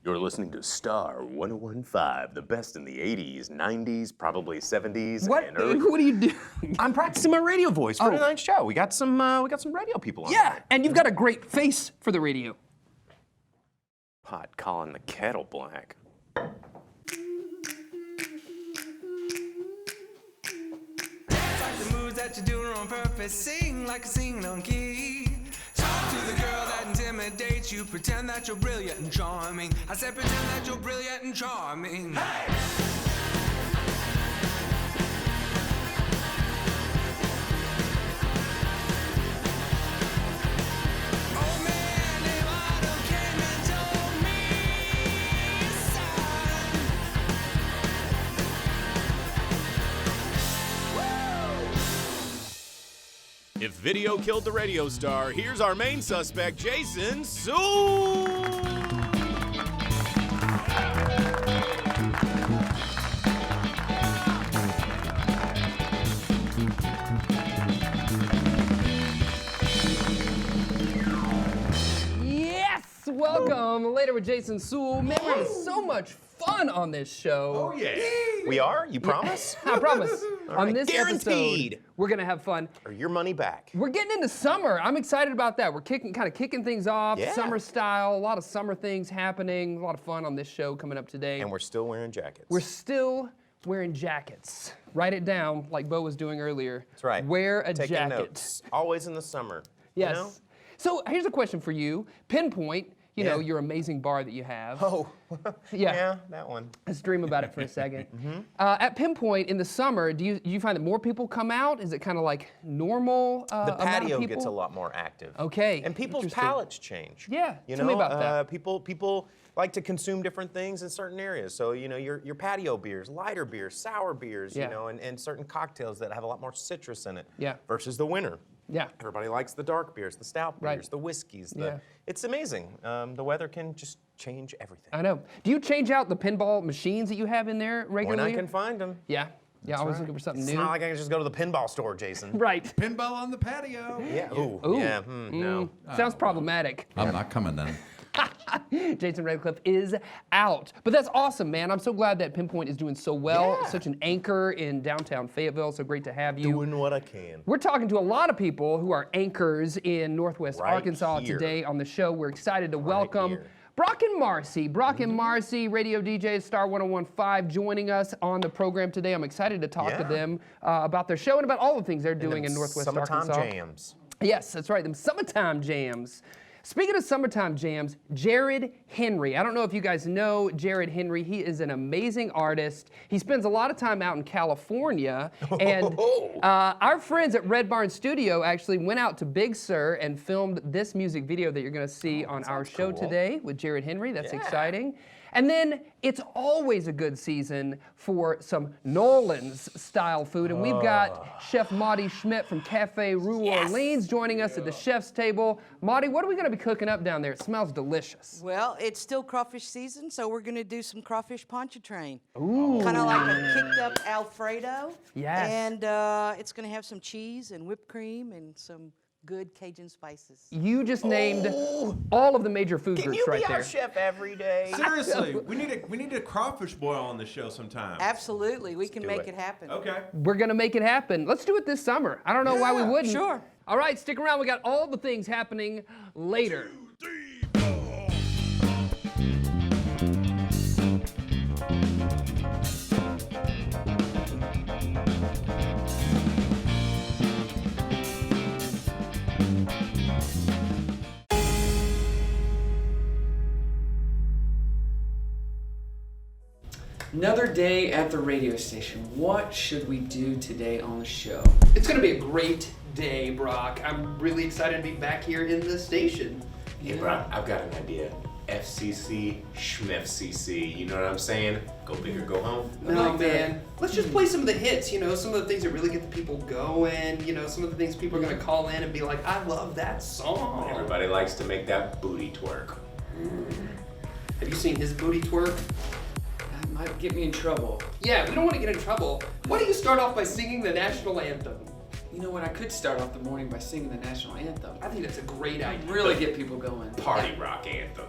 You're listening to Star 101.5, the best in the 80s, 90s, probably 70s, What? and early. What are you doing? I'm practicing my radio voice for tonight's show. We got some radio people on. Yeah, and you've got a great face for the radio. Pot calling the kettle black. The moves that you're doing on purpose, sing like a singing on key. Talk to the girl that intimidates you, pretend that you're brilliant and charming. I said pretend that you're brilliant and charming. Hey! Oh man, if Autumn came and told me, son. If video killed the radio star, here's our main suspect, Jason Suel. Yes! Welcome. Later with Jason Suel. Man, we're having so much fun on this show. Oh, yeah. We are? You promise? I promise. All On right, this guaranteed. episode, we're gonna have fun. Or your money back. We're getting into summer. I'm excited about that. We're kind of kicking things off, Yeah. summer style, a lot of summer things happening, a lot of fun on this show coming up today. And we're still wearing jackets. We're still wearing jackets. Write it down like Bo was doing earlier. That's right. Wear a Taking jacket. notes. Always in the summer. Yes. You know? So here's a question for you. Pinpoint, you know, Yeah. your amazing bar that you have. Oh, Yeah. that one. Let's dream about it for a second. At Pinpoint in the summer, do you find that more people come out? Is it kind of like normal The amount of patio people? gets a lot more active. Okay, And people's interesting. palates change. Yeah, You tell know, me about that. People like to consume different things in certain areas. So, you know, your patio beers, lighter beers, sour beers, Yeah. you know, and certain cocktails that have a lot more citrus in it. Yeah. Versus the winter. Yeah. Everybody likes the dark beers, the stout beers, Right. the whiskeys. Yeah. It's amazing. The weather can just change everything. I know. Do you change out the pinball machines that you have in there When regularly? I can find them. Yeah. Yeah, always looking for something It's new. not like I can just go to the pinball store, Jason. Right. Pinball on the patio. Yeah. Ooh. Ooh. Yeah. No. Sounds problematic. I'm not coming then. Jason Radcliffe is out. But that's awesome, man. I'm so glad that Pinpoint is doing so well. Yeah. Such an anchor in downtown Fayetteville. So great to have you. Doing what I can. We're talking to a lot of people who are anchors in Northwest Right Arkansas here. today on the show. We're excited to welcome here. Brock and Marci. Brock and Marci, radio DJs, Star 101.5, joining us on the program today. I'm excited to talk to Yeah. them about their show and about all the things they're doing in Northwest Summertime Arkansas. jams. Yes, that's right, them summertime jams. Speaking of summertime jams, Jared Henry. I don't know if you guys know Jared Henry. He is an amazing artist. He spends a lot of time out in California. And our friends at Red Barn Studio actually went out to Big Sur and filmed this music video that you're going to see on our show cool. today with Jared Henry. That's Yeah. exciting. And then it's always a good season for some Nolan's style food. And we've got Chef Maudie Schmitt from Cafe Rue Orleans joining us at the chef's table. Maudie, what are we going to be cooking up down there? It smells delicious. Well, it's still crawfish season, so we're going to do some crawfish pontchartrain. Ooh. Kind of like a kicked up Alfredo. Yes. And it's going to have some cheese and whipped cream and some good Cajun spices. You just named all of the major food Can groups you right be there. our chef every day? Seriously, we need a crawfish boil on the show sometime. Absolutely, we can do make it. it happen. Okay. We're going to make it happen. Let's do it this summer. I don't know why we Yeah, wouldn't. sure. All right, stick around. We got all the things happening later. Another day at the radio station. What should we do today on the show? It's going to be a great day, Brock. I'm really excited to be back here in the station. Hey, bro, I've got an idea. FCC, SchmefCC. You know what I'm saying? Go big or go home. No, man. Let's just play some of the hits, you know, some of the things that really get the people going, you know, some of the things people are going to call in and be like, I love that song. Everybody likes to make that booty twerk. Have you seen his booty twerk? That might get me in trouble. Yeah, we don't want to get in trouble. Why don't you start off by singing the national anthem? You know what? I could start off the morning by singing the national anthem. I think that's a great idea. Really get people going. Party rock anthem.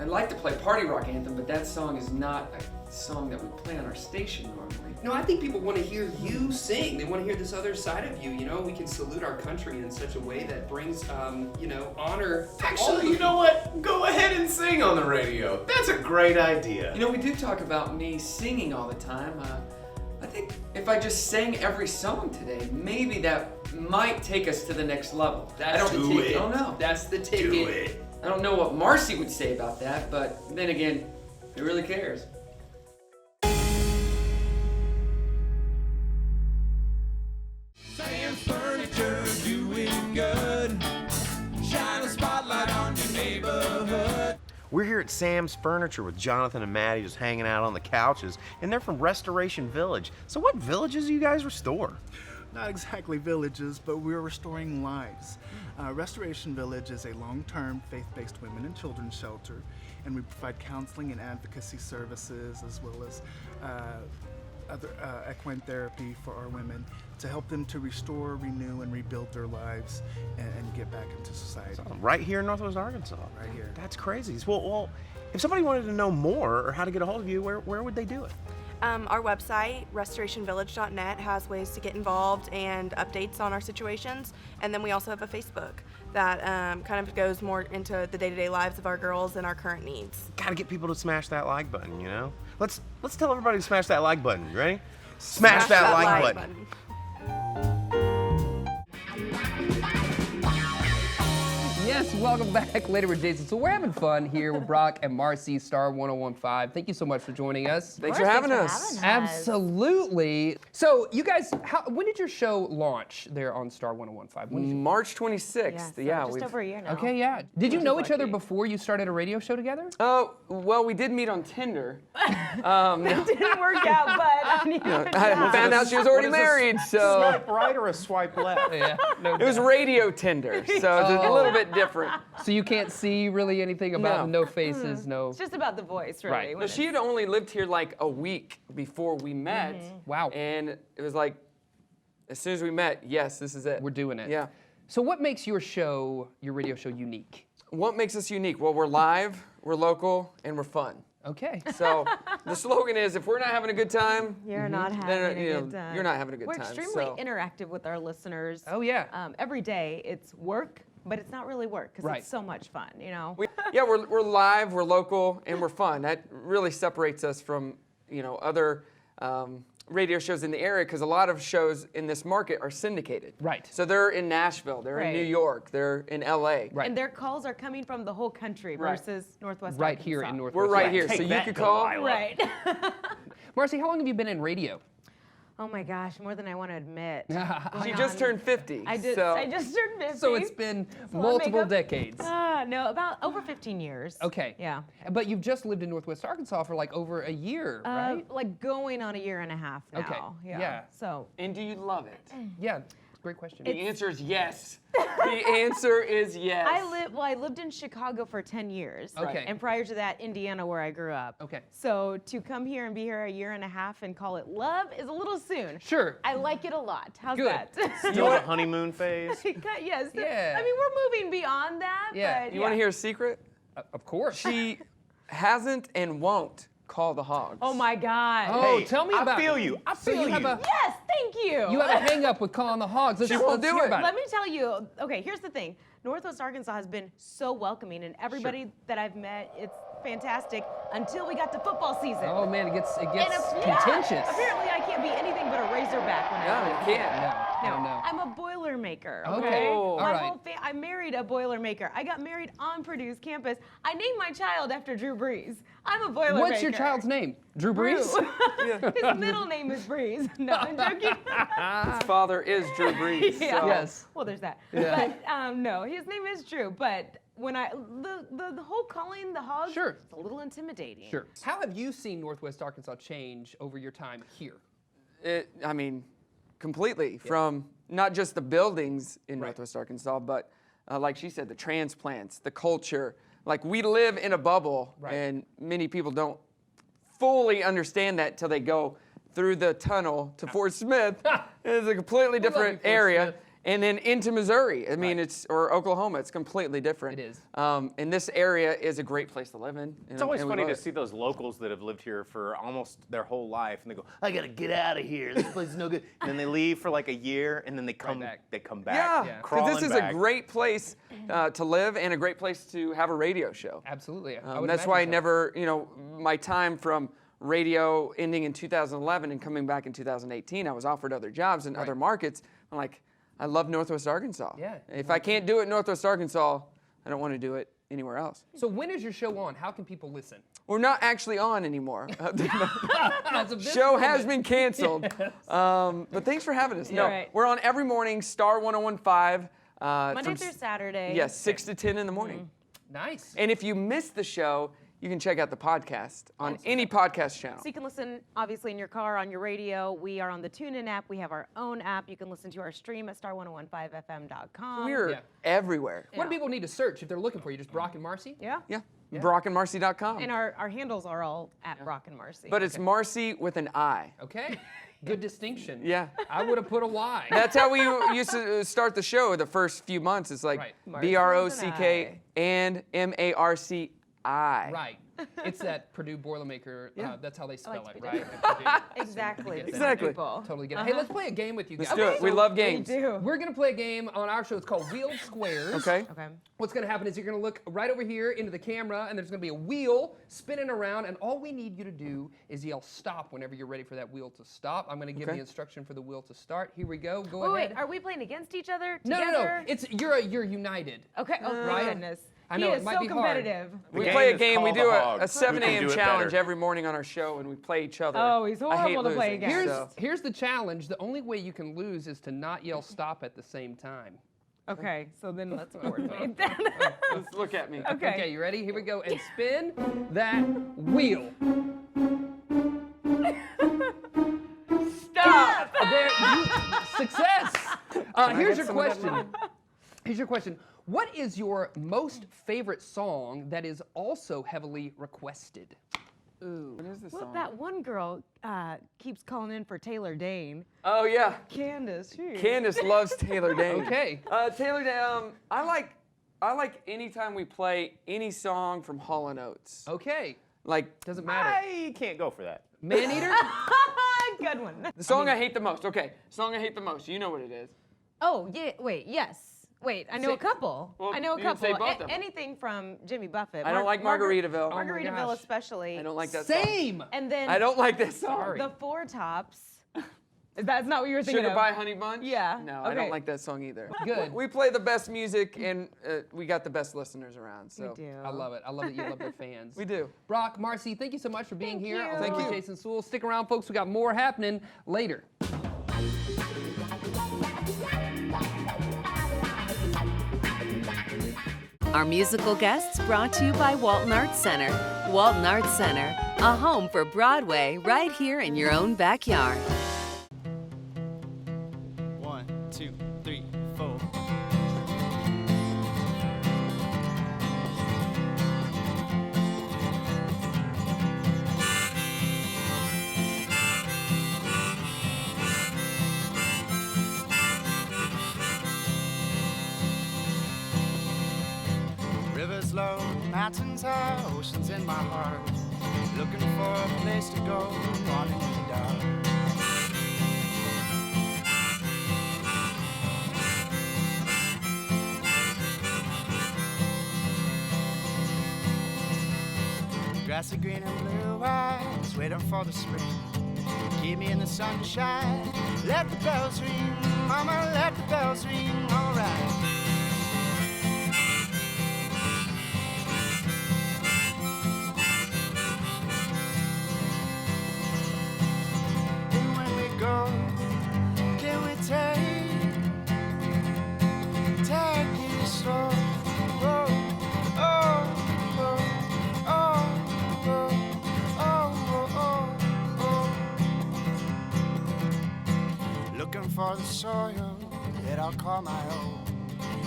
I'd like to play Party Rock Anthem, but that song is not a song that we play on our station normally. No, I think people want to hear you sing. They want to hear this other side of you. You know, we can salute our country in such a way that brings, you know, honor to all Actually, of you know what? Go ahead and sing on the radio. That's a great idea. You know, we do talk about me singing all the time. I think if I just sang every song today, maybe that might take us to the next level. That's I don't do it. I don't know. That's the ticket. Do it. I don't know what Marci would say about that, but then again, who really cares? Sam's Furniture doing good. Shine a spotlight on your neighborhood. We're here at Sam's Furniture with Jonathan and Maddie just hanging out on the couches, and they're from Restoration Village. So what villages do you guys restore? Not exactly villages, but we're restoring lives. Restoration Village is a long-term faith-based women and children's shelter, and we provide counseling and advocacy services as well as other equine therapy for our women to help them to restore, renew, and rebuild their lives and get back into society. Right here in Northwest Arkansas. Right here. That's crazy. Well, if somebody wanted to know more or how to get a hold of you, where would they do it? Our website, restorationvillage.net, has ways to get involved and updates on our situations. And then we also have a Facebook that kind of goes more into the day-to-day lives of our girls and our current needs. Gotta get people to smash that like button, you know? Let's tell everybody to smash that like button. You ready? Smash that like button. Yes, welcome back later with Jason. So we're having fun here with Brock and Marci, Star 1015. Thank you so much for joining us. Thanks for having us. Absolutely. So you guys, when did your show launch there on Star 1015? When did you... March 26th. Yeah, just over a year now. Okay, yeah. Did you know each other before you started a radio show together? Oh, well, we did meet on Tinder. It didn't work out, but I found out she was already married, so Swipe right or a swipe left? Yeah. No it was radio Tinder, so it's a little bit different. So you can't see really anything about no faces, no. it's just about the voice, really. Right. when She had only lived here like a week before we met. Wow. And it was like, as soon as we met, yes, this is it. We're doing it. Yeah. So what makes your show, your radio show, unique? What makes us unique? Well, we're live, we're local, and we're fun. Okay. So the slogan is, if we're not having a good time, You're not having then a good time. you're not having a good We're time. extremely so. interactive with our listeners. Oh, yeah. Every day, it's work, but it's not really work because Right. it's so much fun, you know? We're live, we're local, and we're fun. That really separates us from other radio shows in the area, because a lot of shows in this market are syndicated. Right. So they're in Nashville, they're in New Right. York, they're in LA. Right. And their calls are coming from the whole country Right. versus Northwest Right Arkansas. here in Northwest. We're right here, Take so you that, could call. Delilah. Right. Marci, how long have you been in radio? Oh my gosh, more than I want to admit. She Going just on- turned 50. I did. So. I just turned 50. So it's been a lot of multiple makeup. decades. No, about over 15 years. Okay. Yeah. But you've just lived in Northwest Arkansas for like over a year, right? Like going on a year and a half now. Okay, yeah. So And do you love it? Yeah. Great question. The answer is yes. The answer is yes. I lived in Chicago for 10 years. Okay. And prior to that, Indiana, where I grew up. Okay. So to come here and be here a year and a half and call it love is a little soon. Sure. I like it a lot. How's Good. that? Still the honeymoon phase? Yes. Yeah. I mean, we're moving beyond that. Yeah. But You want to hear a secret? Of course. She hasn't and won't call the hogs. Oh my God. Oh, Hey, tell me about I feel it. you. I So feel you have you. a Yes, thank you. you have a hang up with calling the hogs. Let's, She won't let's do hear it. about Let me tell you, okay, here's the thing. Northwest Arkansas has been so welcoming, and everybody that I've met, it's fantastic until we got to football season. Oh man, it gets And contentious. apparently I can't be anything but a razorback when No, I you live can't. here. No. I'm a Boilermaker. Okay. Oh. My All whole I married a Boilermaker. I got married on Purdue's campus. I named my child after Drew Brees. I'm a Boilermaker. What's your child's name? Drew Brees? His middle name is Brees. No, I'm joking. His father is Drew Brees. Yeah. So. Yes. Well, there's that. Yeah. But no, his name is Drew. But when the whole calling the hogs, Sure. it's a little intimidating. Sure. How have you seen Northwest Arkansas change over your time here? Completely. From not just the buildings in Right. Northwest Arkansas, but like she said, the transplants, the culture. Like, we live in a bubble, Right. and many people don't fully understand that till they go through the tunnel to Fort Smith. It's a completely different Fort area. Smith. And then into Missouri. I mean, or Oklahoma. It's completely different. It is. And this area is a great place to live in. It's always funny to see those locals that have lived here for almost their whole life, and they go, "I gotta get out of here. This place is no good." And then they leave for like a year, and then they come back. They come back. Yeah, because this is a great place to live and a great place to have a radio show. Absolutely. That's why I never, my time from radio ending in 2011 and coming back in 2018, I was offered other jobs in other markets. I'm like, I love Northwest Arkansas. Yeah. If I can't do it in Northwest Arkansas, I don't want to do it anywhere else. So when is your show on? How can people listen? We're not actually on anymore. As of this Show moment. has been canceled. Yes. But thanks for having us. No, Right. we're on every morning, Star 101.5. Monday through Saturday. Yes, 6 to 10 in the morning. Nice. And if you missed the show, you can check out the podcast on any podcast channel. So you can listen, obviously, in your car, on your radio. We are on the TuneIn app. We have our own app. You can listen to our stream at star1015fm.com. We're everywhere. What do people need to search if they're looking for you? Just Brock and Marci? Yeah. Yeah. BrockandMarci.com. And our handles are all at Brock and Marci. But it's Marci with an I. Okay. Good distinction. Yeah. I would have put a Y. That's how we used to start the show the first few months. It's like BROCK and MARCI. Right. It's that Purdue Boilermaker. That's how they spell it, right? Exactly. Exactly. Totally get it. Hey, let's play a game with you guys. Let's do it. We love games. We do. We're going to play a game on our show. It's called Wheeled Squares. Okay. Okay. What's going to happen is you're going to look right over here into the camera, and there's going to be a wheel spinning around, and all we need you to do is yell stop whenever you're ready for that wheel to stop. I'm going to give the instruction for the wheel to start. Here we go. Go ahead. Wait, are we playing against each other? No. Together? It's you're united. Okay. Oh, Right? goodness. I know, He it is might so be hard. competitive. We game play a is game. We called do the a Hog. 7 We can a.m. do it challenge better. every morning on our show, and we play each other. Oh, he's I hate horrible to play losing, against. so- Here's the challenge. The only way you can lose is to not yell stop at the same time. Okay, so then let's coordinate. Let's look at me. Okay, you ready? Here we go. And spin that wheel. Stop! Success. Here's your some of that question. Here's your question. What is your most favorite song that is also heavily requested? Ooh. What is this Well, song? that one girl keeps calling in for Taylor Dane. Oh, yeah. Candace. Candace loves Taylor Dane. Okay. Taylor Dane, I like anytime we play any song from Hall & Oates. Okay. Like, Doesn't matter. I can't go for that. Maneater? Good one. the song I hate the most. Okay, song I hate the most. You know what it is. Oh, yeah, wait, yes. Wait, I know Say- a couple. well, I know a you can couple. say both of them. Anything from Jimmy Buffett. I don't like Margaritaville. Oh my Margaritaville gosh. especially. I don't like that song. Same. And then I don't like this song. Sorry. the Four Tops. That's not what you were thinking Sugar of. Pie Honey Bunch? Yeah, No, I okay. don't like that song either. Good. We play the best music, and we got the best listeners around. So We do. I love it. I love that you love their fans. We do. Brock, Marci, thank you so much for being Thank here. you. Along Thank with you. Jason Suel. Stick around, folks. We got more happening later. Our musical guests brought to you by Walton Arts Center. Walton Arts Center, a home for Broadway right here in your own backyard. 1, 2, 3, 4. Rivers low, mountains high, oceans in my heart. Looking for a place to go, wanting in the dark. Grassy green and blue eyes, waiting for the spring. Keep me in the sunshine. Let the bells ring, mama, let the bells ring, alright. And when we go, can we take it slow? Oh, oh, oh, oh, oh, oh, oh, oh. Looking for the soil that I'll call my own.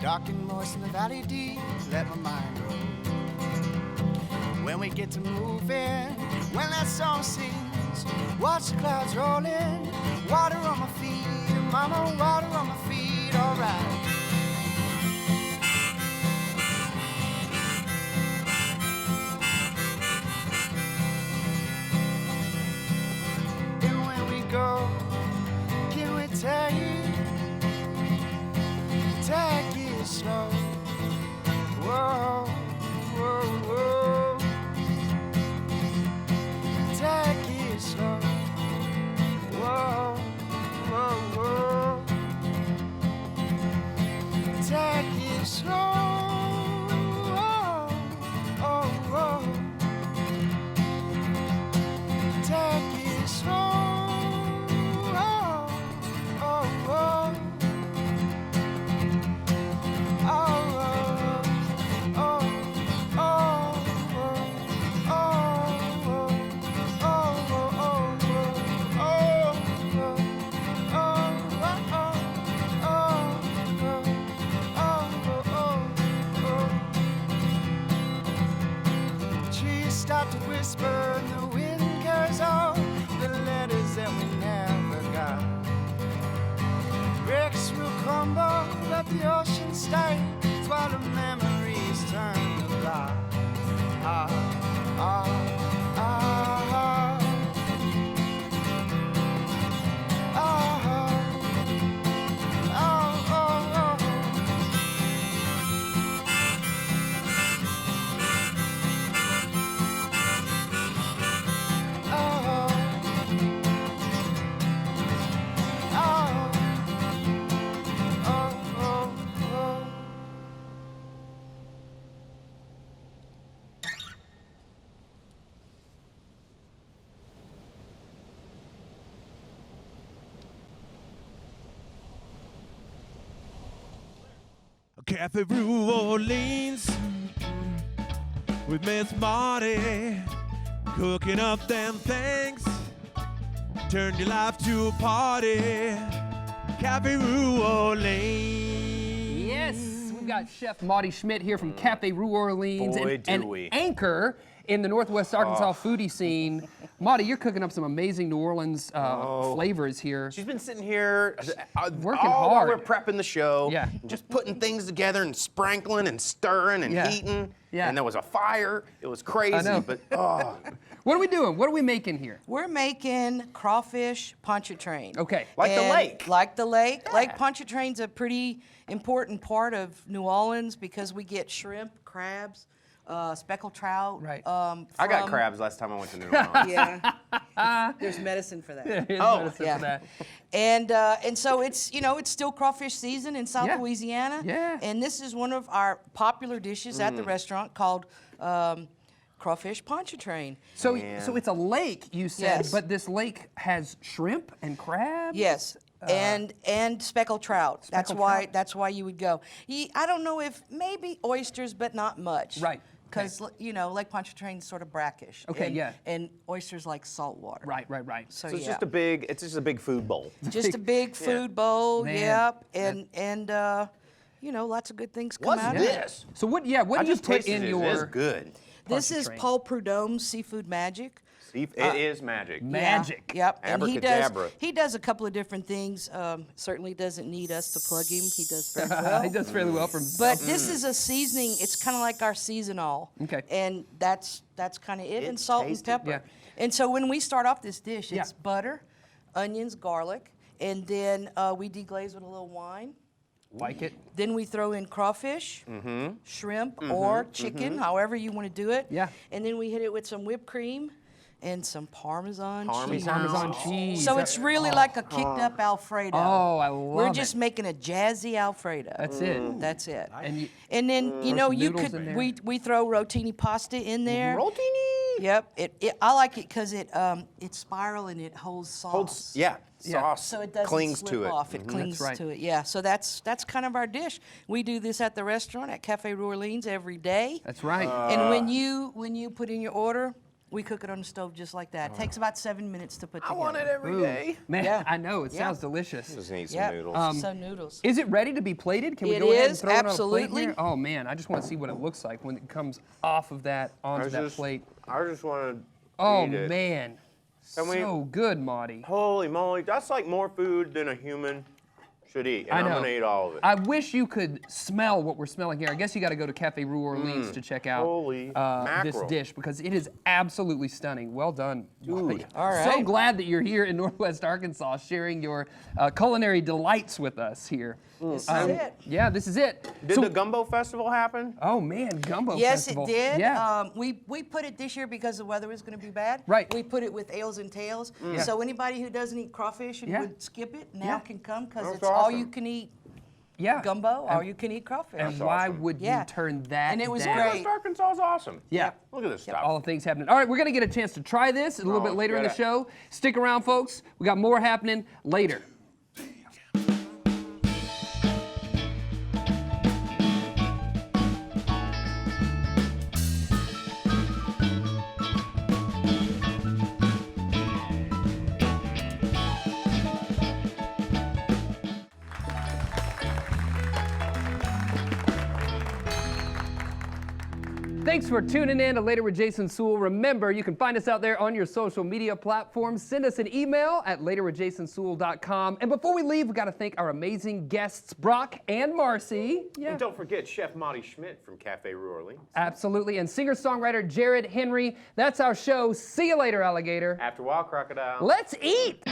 Dark and moist in the valley deep, let my mind go. When we get to moving, when that song sings, watch the clouds rolling, water on my feet, mama, water on my feet. sweet, alright. And when we go, can we take it slow? Whoa, whoa, whoa. Take it slow. Whoa, whoa, whoa. Take it slow. Oh, oh, oh. Take it slow. Oh, oh, oh. Start to whisper and the wind carries on the letters that we never got. Bricks will crumble, let the ocean stay while the memories turn to black. Ah, ah, ah, ah. Cafe New Orleans with Miss Maudie, cooking up them things. Turn your life to a party. Cafe New Orleans. Yes, we've got Chef Maudie Schmitt here from Cafe New Orleans, Boy, and do we. anchor in the Northwest Arkansas foodie scene. Maudie, you're cooking up some amazing New Orleans flavors here. She's been sitting here Working all hard. while we're prepping the show. Yeah. Just putting things together and sprinkling and stirring and heating. Yeah. And there was a fire. It was crazy. I know. But What are we doing? What are we making here? We're making crawfish pontchartrain. Okay. Like the And lake. Like the lake. Yeah. Lake pontchartrain's a pretty important part of New Orleans because we get shrimp, crabs, speckled trout. Right. I got crabs last time I went to New Orleans. Yeah. There's medicine for that. Medicine for that. And so it's it's still crawfish season in South Louisiana. Yeah. And this is one of our popular dishes at the restaurant called crawfish pontchartrain. So it's a lake, you said, Yes. but this lake has shrimp and crabs? Yes. And speckled trout. Speckled trout. That's why you would go. I don't know if maybe oysters, but not much. Right. Because Lake Pontchartrain's sort of brackish. Okay, and, yeah. And oysters like salt water. Right. So it's yeah. just a big food bowl. Just a big food bowl. Man. Yep. And lots of good things come What's out of it. this? So what do you just put tasted in it. your... It is good. This is Pontchartrain? Paul Prudhomme's Seafood Magic. It is magic. Magic. Yeah, yep. And Abracadabra. he does a couple of different things. Certainly doesn't need us to plug him. He does very well. He does fairly well for himself. But this is a seasoning. It's kind of like our seasonal. Okay. And that's kind of it. And It's salt tasty. and pepper. Yeah. And so when we start off this dish, it's Yeah. butter, onions, garlic, and then we deglaze with a little wine. Like it. Then we throw in crawfish, shrimp, or chicken, however you want to do it. Yeah. And then we hit it with some whipped cream and some Parmesan cheese. Parmesan cheese. So it's really like a kicked up Alfredo. Oh, I love We're it. just making a jazzy Alfredo. That's it. That's it. And And then some you noodles in could there. we throw rotini pasta in there. Rotini. Yep. I like it because it's spiral and it holds sauce. Sauce So it doesn't clings slip to it. off. It clings That's right. to it. Yeah. So that's kind of our dish. We do this at the restaurant at Cafe New Orleans every day. That's right. And when you put in your order, we cook it on the stove just like that. It takes about 7 minutes to put I together. want it every day. Man, Yeah. I know. It Yeah. sounds delicious. Just need some Yep. noodles. So noodles. Is it ready to be plated? Can we It go ahead and is, throw it on a plate absolutely. here? Oh, man. I just want to see what it looks like when it comes off of that onto that plate. I just want to Oh, eat it. man. Can we- So good, Maudie. Holy moly, that's like more food than a human should eat, and I I'm know. gonna eat all of it. I wish you could smell what we're smelling here. I guess you got to go to Cafe Rue Orleans to check out Holy this mackerel. dish because it is absolutely stunning. Well done, Dude. All right. So glad that you're here in Northwest Arkansas sharing your culinary delights with us here. This is it. Yeah, this is it. Did So- the gumbo festival happen? Oh man, gumbo Yes, festival. it did. Yeah. We put it this year because the weather was going to be bad. Right. We put it with ales and tails. Yeah. So anybody who doesn't eat crawfish and Yeah. would skip it now Yeah. can come because That's it's all awesome. you can eat Yeah. gumbo, all you can eat crawfish. And why awesome. would you Yeah. turn that And it was down? great. Northwest Arkansas is awesome. Yeah. Look at this stuff. All the things happening. All right, we're going to get a chance to try this a little bit later in the good. show. Stick around, folks. We got more happening later. Thanks for tuning in to Later with Jason Suel. Remember, you can find us out there on your social media platforms. Send us an email at laterwithjasonsuel.com. And before we leave, we've got to thank our amazing guests, Brock and Marci. Yeah. And don't forget Chef Maudie Schmitt from Cafe Rue Orleans. Absolutely. And singer-songwriter Jared Henry. That's our show. See you later, alligator. After a while, crocodile. Let's eat!